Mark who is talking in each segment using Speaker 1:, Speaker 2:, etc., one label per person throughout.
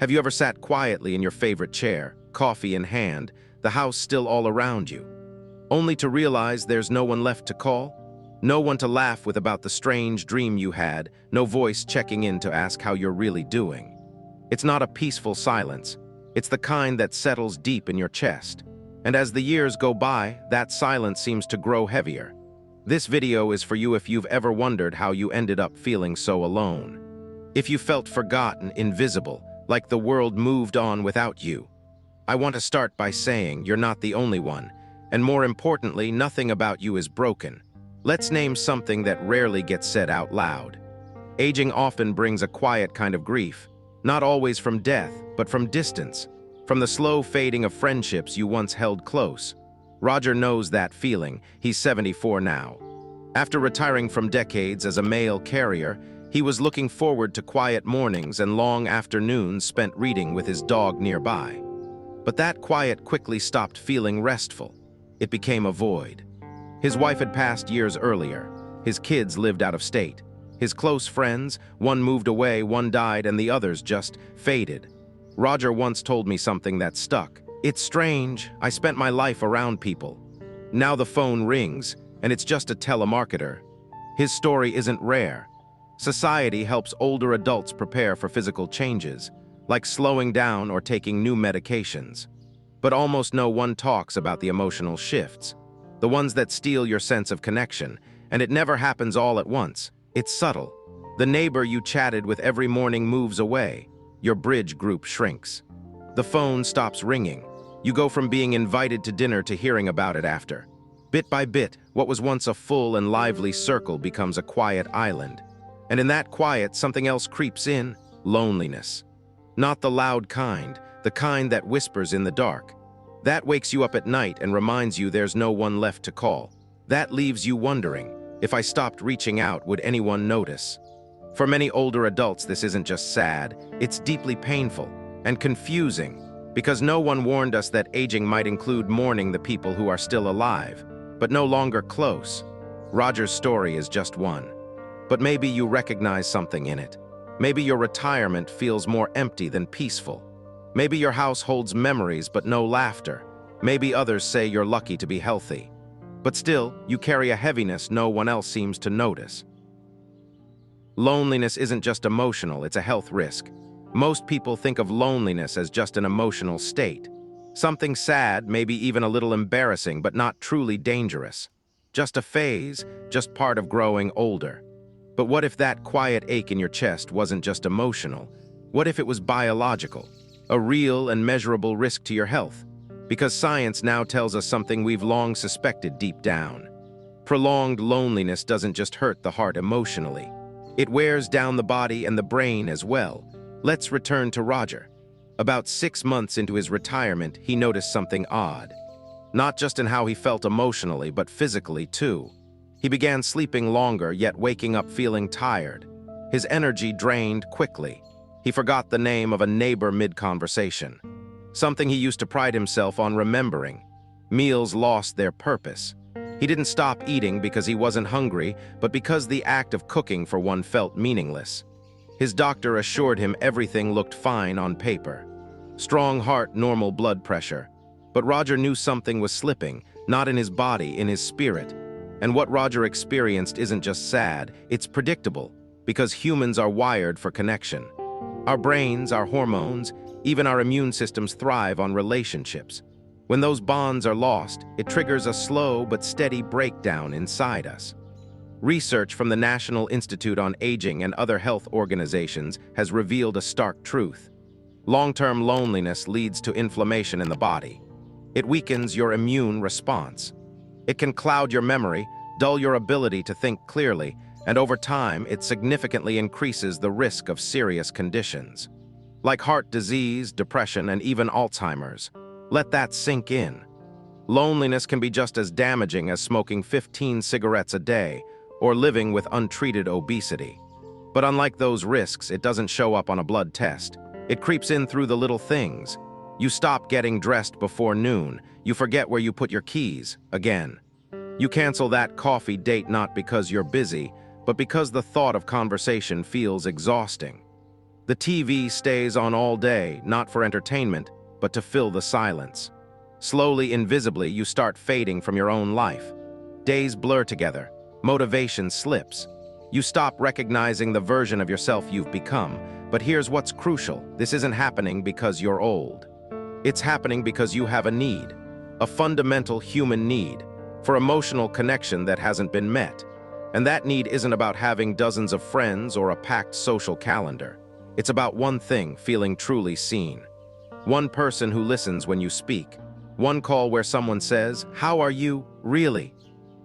Speaker 1: Have you ever sat quietly in your favorite chair, coffee in hand, the house still all around you, only to realize there's no one left to call? No one to laugh with about the strange dream you had, no voice checking in to ask how you're really doing. It's not a peaceful silence. It's the kind that settles deep in your chest. And as the years go by, that silence seems to grow heavier. This video is for you if you've ever wondered how you ended up feeling so alone. If you felt forgotten, invisible, like the world moved on without you. I want to start by saying you're not the only one, and more importantly, nothing about you is broken. Let's name something that rarely gets said out loud. Aging often brings a quiet kind of grief, not always from death, but from distance, from the slow fading of friendships you once held close. Roger knows that feeling. He's 74 now. After retiring from decades as a mail carrier, he was looking forward to quiet mornings and long afternoons spent reading with his dog nearby. But that quiet quickly stopped feeling restful. It became a void. His wife had passed years earlier. His kids lived out of state. His close friends, one moved away, one died, and the others just faded. Roger once told me something that stuck. It's strange, I spent my life around people. Now the phone rings, and it's just a telemarketer. His story isn't rare. Society helps older adults prepare for physical changes, like slowing down or taking new medications. But almost no one talks about the emotional shifts, the ones that steal your sense of connection, and it never happens all at once. It's subtle. The neighbor you chatted with every morning moves away. Your bridge group shrinks. The phone stops ringing. You go from being invited to dinner to hearing about it after. Bit by bit, what was once a full and lively circle becomes a quiet island. And in that quiet, something else creeps in: loneliness. Not the loud kind, the kind that whispers in the dark. That wakes you up at night and reminds you there's no one left to call. That leaves you wondering, if I stopped reaching out, would anyone notice? For many older adults, this isn't just sad, it's deeply painful and confusing, because no one warned us that aging might include mourning the people who are still alive, but no longer close. Roger's story is just one. But maybe you recognize something in it. Maybe your retirement feels more empty than peaceful. Maybe your house holds memories but no laughter. Maybe others say you're lucky to be healthy. But still, you carry a heaviness no one else seems to notice. Loneliness isn't just emotional, it's a health risk. Most people think of loneliness as just an emotional state. Something sad, maybe even a little embarrassing, but not truly dangerous. Just a phase, just part of growing older. But what if that quiet ache in your chest wasn't just emotional? What if it was biological? A real and measurable risk to your health? Because science now tells us something we've long suspected deep down. Prolonged loneliness doesn't just hurt the heart emotionally. It wears down the body and the brain as well. Let's return to Roger. About 6 months into his retirement, he noticed something odd. Not just in how he felt emotionally, but physically too. He began sleeping longer, yet waking up feeling tired. His energy drained quickly. He forgot the name of a neighbor mid-conversation. Something he used to pride himself on remembering. Meals lost their purpose. He didn't stop eating because he wasn't hungry, but because the act of cooking for one felt meaningless. His doctor assured him everything looked fine on paper. Strong heart, normal blood pressure. But Roger knew something was slipping, not in his body, in his spirit. And what Roger experienced isn't just sad, it's predictable, because humans are wired for connection. Our brains, our hormones, even our immune systems thrive on relationships. When those bonds are lost, it triggers a slow but steady breakdown inside us. Research from the National Institute on Aging and other health organizations has revealed a stark truth. Long-term loneliness leads to inflammation in the body. It weakens your immune response. It can cloud your memory, dull your ability to think clearly, and over time, it significantly increases the risk of serious conditions, like heart disease, depression, and even Alzheimer's. Let that sink in. Loneliness can be just as damaging as smoking 15 cigarettes a day or living with untreated obesity. But unlike those risks, it doesn't show up on a blood test. It creeps in through the little things. You stop getting dressed before noon. You forget where you put your keys again. You cancel that coffee date not because you're busy, but because the thought of conversation feels exhausting. The TV stays on all day, not for entertainment, but to fill the silence. Slowly, invisibly, you start fading from your own life. Days blur together. Motivation slips. You stop recognizing the version of yourself you've become. But here's what's crucial. This isn't happening because you're old. It's happening because you have a need, a fundamental human need, for emotional connection that hasn't been met. And that need isn't about having dozens of friends or a packed social calendar. It's about one thing: feeling truly seen. One person who listens when you speak. One call where someone says, "How are you, really?"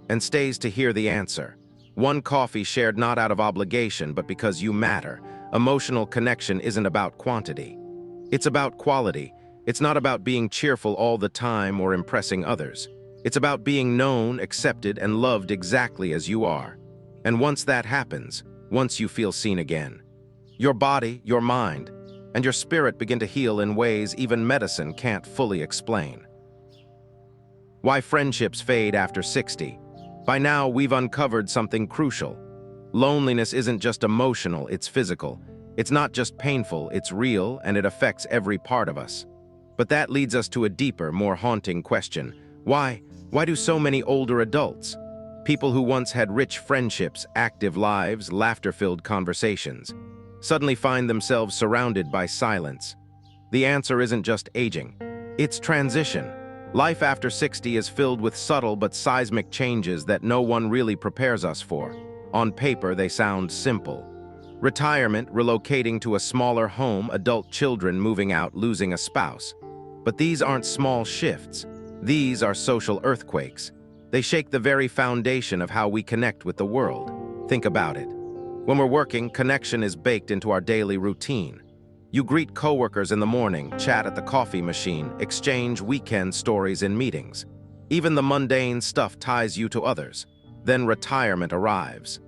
Speaker 1: and stays to hear the answer. One coffee shared not out of obligation, but because you matter. Emotional connection isn't about quantity. It's about quality. It's not about being cheerful all the time or impressing others. It's about being known, accepted, and loved exactly as you are. And once that happens, once you feel seen again, your body, your mind, and your spirit begin to heal in ways even medicine can't fully explain. Why friendships fade after 60. By now, we've uncovered something crucial. Loneliness isn't just emotional, it's physical. It's not just painful, it's real, and it affects every part of us. But that leads us to a deeper, more haunting question. Why? Why do so many older adults, people who once had rich friendships, active lives, laughter-filled conversations, suddenly find themselves surrounded by silence? The answer isn't just aging. It's transition. Life after 60 is filled with subtle but seismic changes that no one really prepares us for. On paper, they sound simple. Retirement, relocating to a smaller home, adult children moving out, losing a spouse. But these aren't small shifts. These are social earthquakes. They shake the very foundation of how we connect with the world. Think about it. When we're working, connection is baked into our daily routine. You greet coworkers in the morning, chat at the coffee machine, exchange weekend stories in meetings. Even the mundane stuff ties you to others. Then retirement arrives.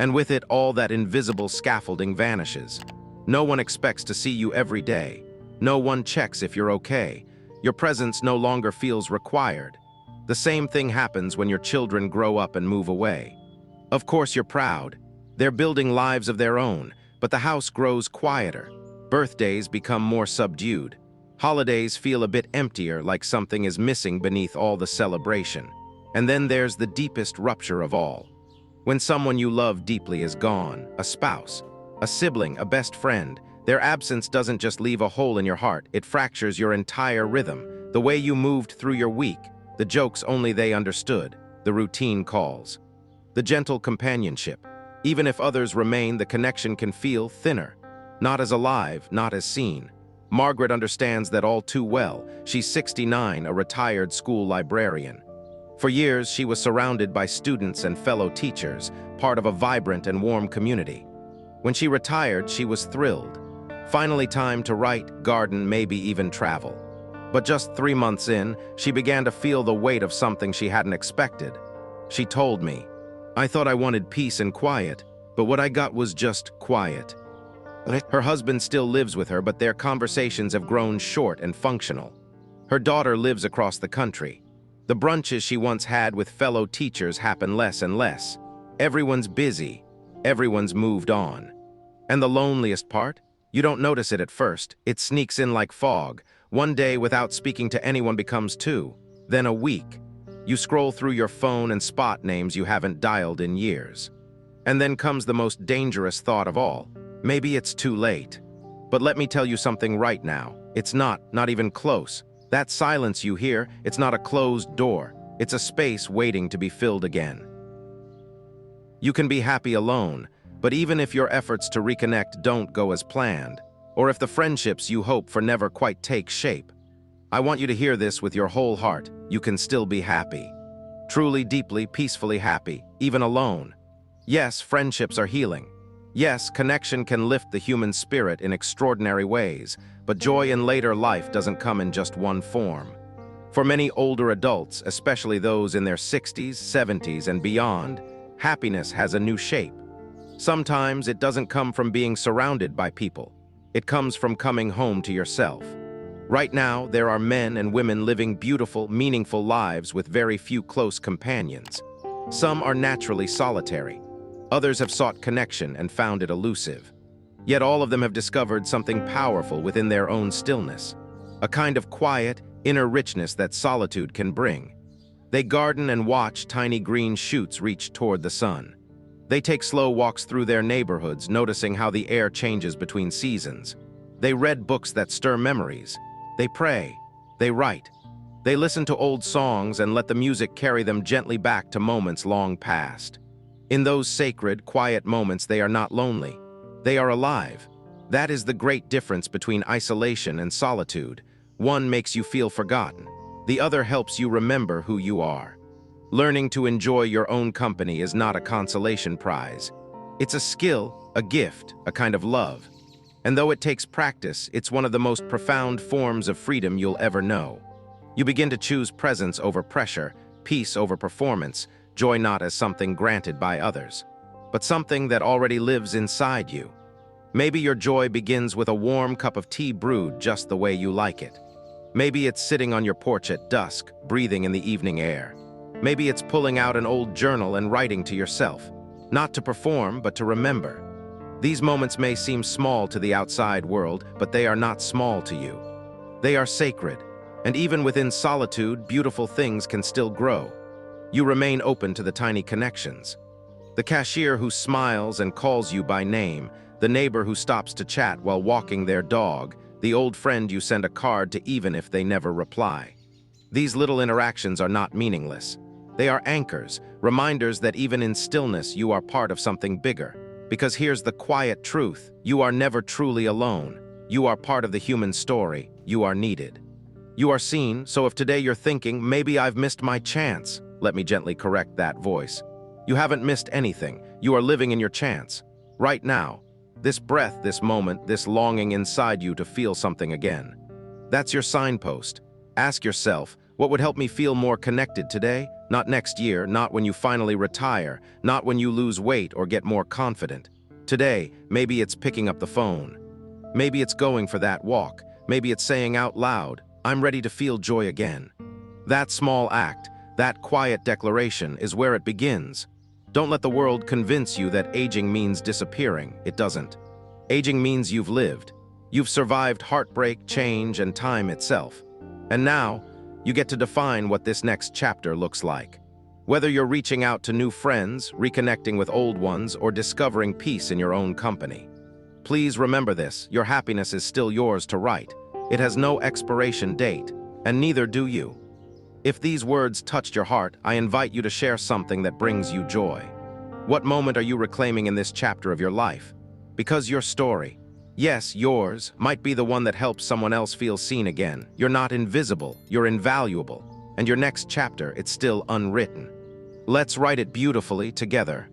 Speaker 1: And with it, all that invisible scaffolding vanishes. No one expects to see you every day. No one checks if you're okay. Your presence no longer feels required. The same thing happens when your children grow up and move away. Of course, you're proud. They're building lives of their own, but the house grows quieter. Birthdays become more subdued. Holidays feel a bit emptier, like something is missing beneath all the celebration. And then there's the deepest rupture of all. When someone you love deeply is gone, a spouse, a sibling, a best friend, their absence doesn't just leave a hole in your heart, it fractures your entire rhythm, the way you moved through your week, the jokes only they understood, the routine calls, the gentle companionship. Even if others remain, the connection can feel thinner. Not as alive, not as seen. Margaret understands that all too well. She's 69, a retired school librarian. For years, she was surrounded by students and fellow teachers, part of a vibrant and warm community. When she retired, she was thrilled. Finally time to write, garden, maybe even travel. But just 3 months in, she began to feel the weight of something she hadn't expected. She told me, "I thought I wanted peace and quiet, but what I got was just quiet." Her husband still lives with her, but their conversations have grown short and functional. Her daughter lives across the country. The brunches she once had with fellow teachers happen less and less. Everyone's busy. Everyone's moved on. And the loneliest part? You don't notice it at first. It sneaks in like fog. One day without speaking to anyone becomes 2, then a week. You scroll through your phone and spot names you haven't dialed in years. And then comes the most dangerous thought of all. Maybe it's too late. But let me tell you something right now. It's not even close. That silence you hear, it's not a closed door. It's a space waiting to be filled again. You can be happy alone, but even if your efforts to reconnect don't go as planned, or if the friendships you hope for never quite take shape, I want you to hear this with your whole heart. You can still be happy. Truly, deeply, peacefully happy, even alone. Yes, friendships are healing. Yes, connection can lift the human spirit in extraordinary ways, but joy in later life doesn't come in just one form. For many older adults, especially those in their 60s, 70s, and beyond, happiness has a new shape. Sometimes it doesn't come from being surrounded by people. It comes from coming home to yourself. Right now, there are men and women living beautiful, meaningful lives with very few close companions. Some are naturally solitary. Others have sought connection and found it elusive. Yet all of them have discovered something powerful within their own stillness, a kind of quiet, inner richness that solitude can bring. They garden and watch tiny green shoots reach toward the sun. They take slow walks through their neighborhoods, noticing how the air changes between seasons. They read books that stir memories. They pray. They write. They listen to old songs and let the music carry them gently back to moments long past. In those sacred, quiet moments, they are not lonely. They are alive. That is the great difference between isolation and solitude. One makes you feel forgotten. The other helps you remember who you are. Learning to enjoy your own company is not a consolation prize. It's a skill, a gift, a kind of love. And though it takes practice, it's one of the most profound forms of freedom you'll ever know. You begin to choose presence over pressure, peace over performance, joy not as something granted by others, but something that already lives inside you. Maybe your joy begins with a warm cup of tea brewed just the way you like it. Maybe it's sitting on your porch at dusk, breathing in the evening air. Maybe it's pulling out an old journal and writing to yourself, not to perform, but to remember. These moments may seem small to the outside world, but they are not small to you. They are sacred, and even within solitude, beautiful things can still grow. You remain open to the tiny connections. The cashier who smiles and calls you by name, the neighbor who stops to chat while walking their dog, the old friend you send a card to even if they never reply. These little interactions are not meaningless. They are anchors, reminders that even in stillness you are part of something bigger. Because here's the quiet truth: you are never truly alone. You are part of the human story. You are needed. You are seen, so if today you're thinking, maybe I've missed my chance, let me gently correct that voice. You haven't missed anything. You are living in your chance. Right now. This breath, this moment, this longing inside you to feel something again. That's your signpost. Ask yourself, what would help me feel more connected today? Not next year, not when you finally retire, not when you lose weight or get more confident. Today, maybe it's picking up the phone. Maybe it's going for that walk. Maybe it's saying out loud, I'm ready to feel joy again. That small act, that quiet declaration is where it begins. Don't let the world convince you that aging means disappearing. It doesn't. Aging means you've lived. You've survived heartbreak, change, and time itself. And now, you get to define what this next chapter looks like. Whether you're reaching out to new friends, reconnecting with old ones, or discovering peace in your own company. Please remember this: your happiness is still yours to write. It has no expiration date, and neither do you. If these words touched your heart, I invite you to share something that brings you joy. What moment are you reclaiming in this chapter of your life? Because your story, yes, yours, might be the one that helps someone else feel seen again. You're not invisible, you're invaluable. And your next chapter, it's still unwritten. Let's write it beautifully together.